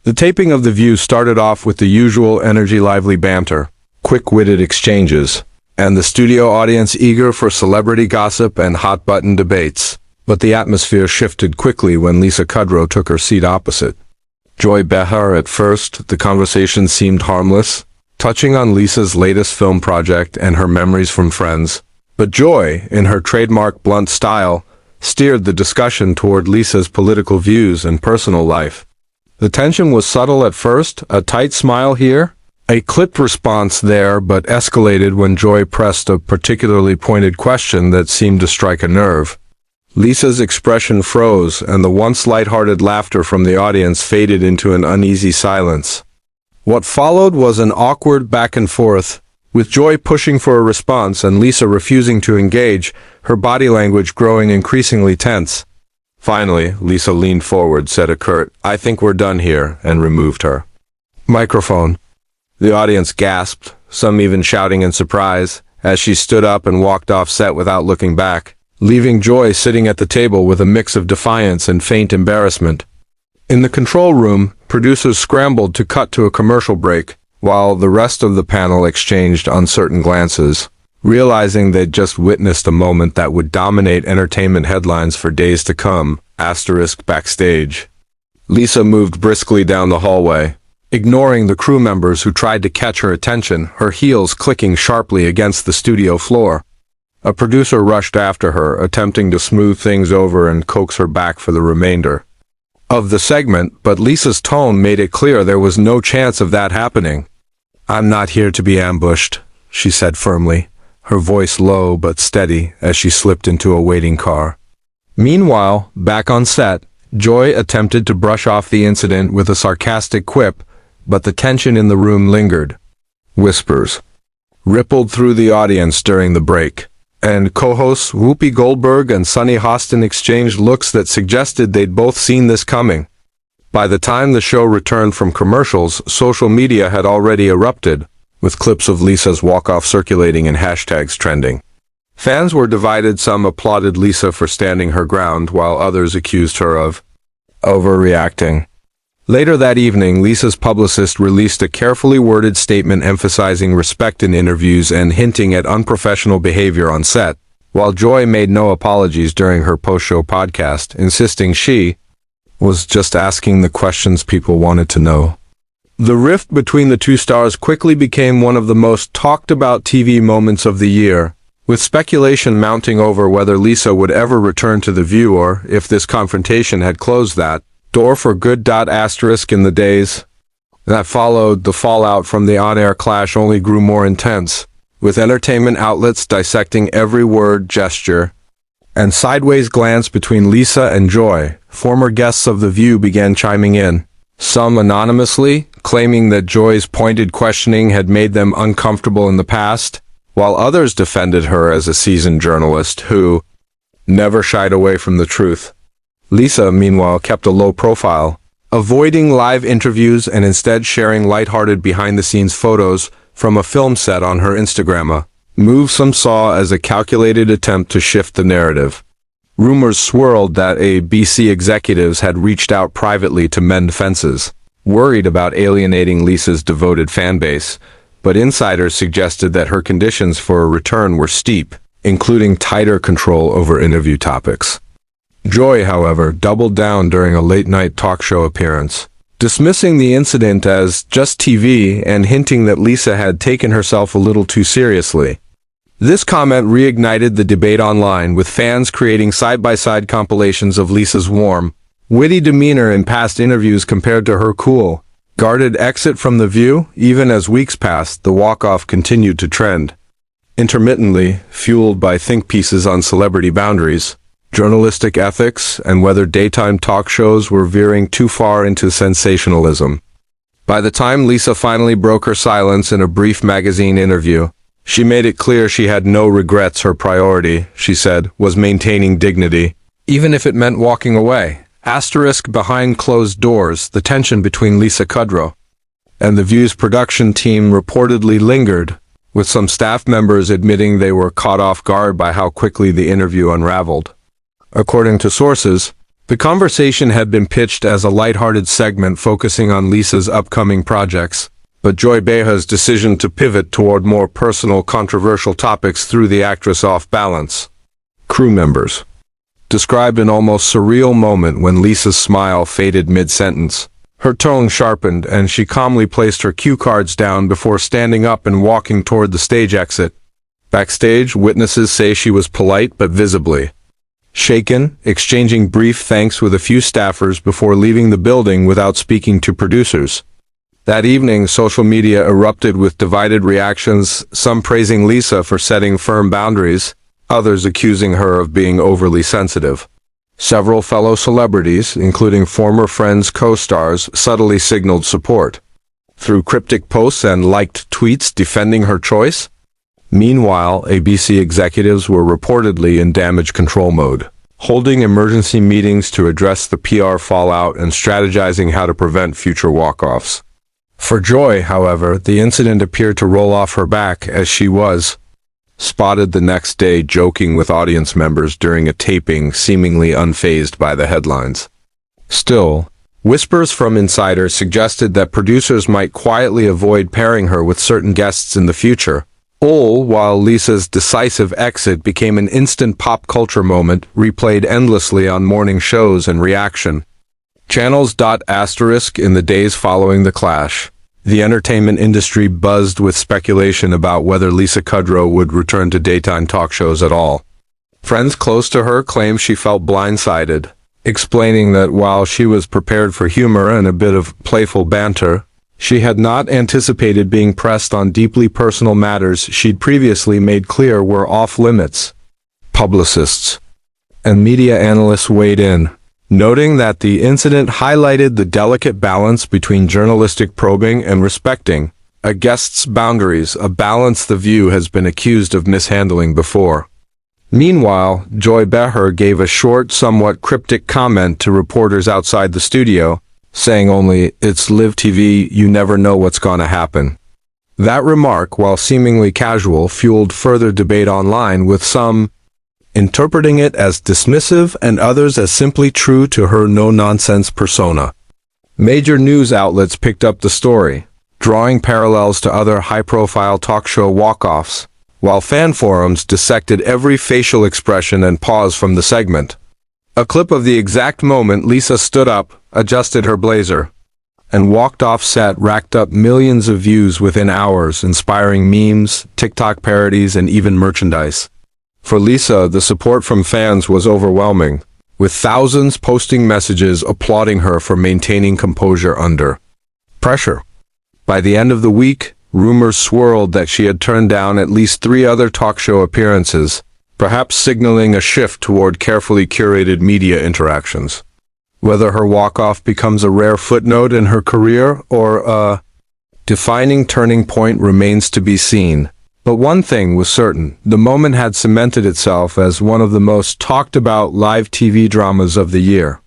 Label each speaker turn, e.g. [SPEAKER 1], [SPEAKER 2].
[SPEAKER 1] The taping of The View started off with the usual energy-lively banter, quick-witted exchanges, and the studio audience eager for celebrity gossip and hot-button debates. But the atmosphere shifted quickly when Lisa Kudrow took her seat opposite. Joy Behar. At first, the conversation seemed harmless, touching on Lisa's latest film project and her memories from Friends. But Joy, in her trademark blunt style, steered the discussion toward Lisa's political views and personal life. The tension was subtle at first, a tight smile here, a clipped response there, but escalated when Joy pressed a particularly pointed question that seemed to strike a nerve. Lisa's expression froze, and the once light-hearted laughter from the audience faded into an uneasy silence. What followed was an awkward back and forth, with Joy pushing for a response and Lisa refusing to engage, her body language growing increasingly tense. Finally, Lisa leaned forward, said a curt, "I think we're done here," and removed her microphone. The audience gasped, some even shouting in surprise, as she stood up and walked off set without looking back, leaving Joy sitting at the table with a mix of defiance and faint embarrassment. In the control room, producers scrambled to cut to a commercial break, while the rest of the panel exchanged uncertain glances, realizing they'd just witnessed a moment that would dominate entertainment headlines for days to come. Backstage. Lisa moved briskly down the hallway, ignoring the crew members who tried to catch her attention, her heels clicking sharply against the studio floor. A producer rushed after her, attempting to smooth things over and coax her back for the remainder of the segment, but Lisa's tone made it clear there was no chance of that happening. "I'm not here to be ambushed," she said firmly, her voice low but steady as she slipped into a waiting car. Meanwhile, back on set, Joy attempted to brush off the incident with a sarcastic quip, but the tension in the room lingered. Whispers rippled through the audience during the break, and co-hosts Whoopi Goldberg and Sunny Hostin exchanged looks that suggested they'd both seen this coming. By the time the show returned from commercials, social media had already erupted, with clips of Lisa's walk-off circulating and hashtags trending. Fans were divided. Some applauded Lisa for standing her ground, while others accused her of overreacting. Later that evening, Lisa's publicist released a carefully worded statement emphasizing respect in interviews and hinting at unprofessional behavior on set, while Joy made no apologies during her post-show podcast, insisting she was just asking the questions people wanted to know. The rift between the two stars quickly became one of the most talked-about TV moments of the year, with speculation mounting over whether Lisa would ever return to The View or if this confrontation had closed that door for good. In the days that followed, the fallout from the on-air clash only grew more intense, with entertainment outlets dissecting every word, gesture, and sideways glance between Lisa and Joy. Former guests of The View began chiming in, some anonymously, claiming that Joy's pointed questioning had made them uncomfortable in the past, while others defended her as a seasoned journalist who never shied away from the truth. Lisa, meanwhile, kept a low profile, avoiding live interviews and instead sharing lighthearted behind-the-scenes photos from a film set on her Instagram, a move some saw as a calculated attempt to shift the narrative. Rumors swirled that ABC executives had reached out privately to mend fences, worried about alienating Lisa's devoted fanbase, but insiders suggested that her conditions for a return were steep, including tighter control over interview topics. Joy, however, doubled down during a late-night talk show appearance, dismissing the incident as just TV and hinting that Lisa had taken herself a little too seriously. This comment reignited the debate online, with fans creating side-by-side compilations of Lisa's warm, witty demeanor in past interviews compared to her cool, guarded exit from The View. Even as weeks passed, the walk-off continued to trend, intermittently fueled by think pieces on celebrity boundaries, journalistic ethics, and whether daytime talk shows were veering too far into sensationalism. By the time Lisa finally broke her silence in a brief magazine interview, she made it clear she had no regrets. Her priority, she said, was maintaining dignity, even if it meant walking away. Behind closed doors, the tension between Lisa Kudrow and The View's production team reportedly lingered, with some staff members admitting they were caught off guard by how quickly the interview unraveled. According to sources, The conversation had been pitched as a lighthearted segment focusing on Lisa's upcoming projects, but Joy Behar's decision to pivot toward more personal, controversial topics threw the actress off balance. Crew members described an almost surreal moment when Lisa's smile faded mid-sentence. Her tone sharpened, and she calmly placed her cue cards down before standing up and walking toward the stage exit. Backstage, witnesses say she was polite but visibly shaken, exchanging brief thanks with a few staffers before leaving the building without speaking to producers. That evening, social media erupted with divided reactions, some praising Lisa for setting firm boundaries, others accusing her of being overly sensitive. Several fellow celebrities, including former Friends co-stars, subtly signaled support through cryptic posts and liked tweets defending her choice. Meanwhile, ABC executives were reportedly in damage control mode, holding emergency meetings to address the PR fallout and strategizing how to prevent future walk-offs. For Joy, however, the incident appeared to roll off her back, as she was spotted the next day joking with audience members during a taping, seemingly unfazed by the headlines. Still, whispers from insiders suggested that producers might quietly avoid pairing her with certain guests in the future, all while Lisa's decisive exit became an instant pop culture moment, replayed endlessly on morning shows and reaction channels. In the days following the clash, the entertainment industry buzzed with speculation about whether Lisa Kudrow would return to daytime talk shows at all. Friends close to her claimed she felt blindsided, explaining that while she was prepared for humor and a bit of playful banter, she had not anticipated being pressed on deeply personal matters she'd previously made clear were off-limits. Publicists and media analysts weighed in, noting that the incident highlighted the delicate balance between journalistic probing and respecting a guest's boundaries, a balance The View has been accused of mishandling before. Meanwhile, Joy Behar gave a short, somewhat cryptic comment to reporters outside the studio, saying only, "It's live TV, you never know what's gonna happen." That remark, while seemingly casual, fueled further debate online, with some interpreting it as dismissive and others as simply true to her no-nonsense persona. Major news outlets picked up the story, drawing parallels to other high-profile talk show walk-offs, while fan forums dissected every facial expression and pause from the segment. A clip of the exact moment Lisa stood up, adjusted her blazer, and walked off set racked up millions of views within hours, inspiring memes, TikTok parodies, and even merchandise. For Lisa, the support from fans was overwhelming, with thousands posting messages applauding her for maintaining composure under pressure. By the end of the week, rumors swirled that she had turned down at least 3 other talk show appearances, perhaps signaling a shift toward carefully curated media interactions. Whether her walk-off becomes a rare footnote in her career or a defining turning point remains to be seen. But one thing was certain, the moment had cemented itself as one of the most talked about live TV dramas of the year.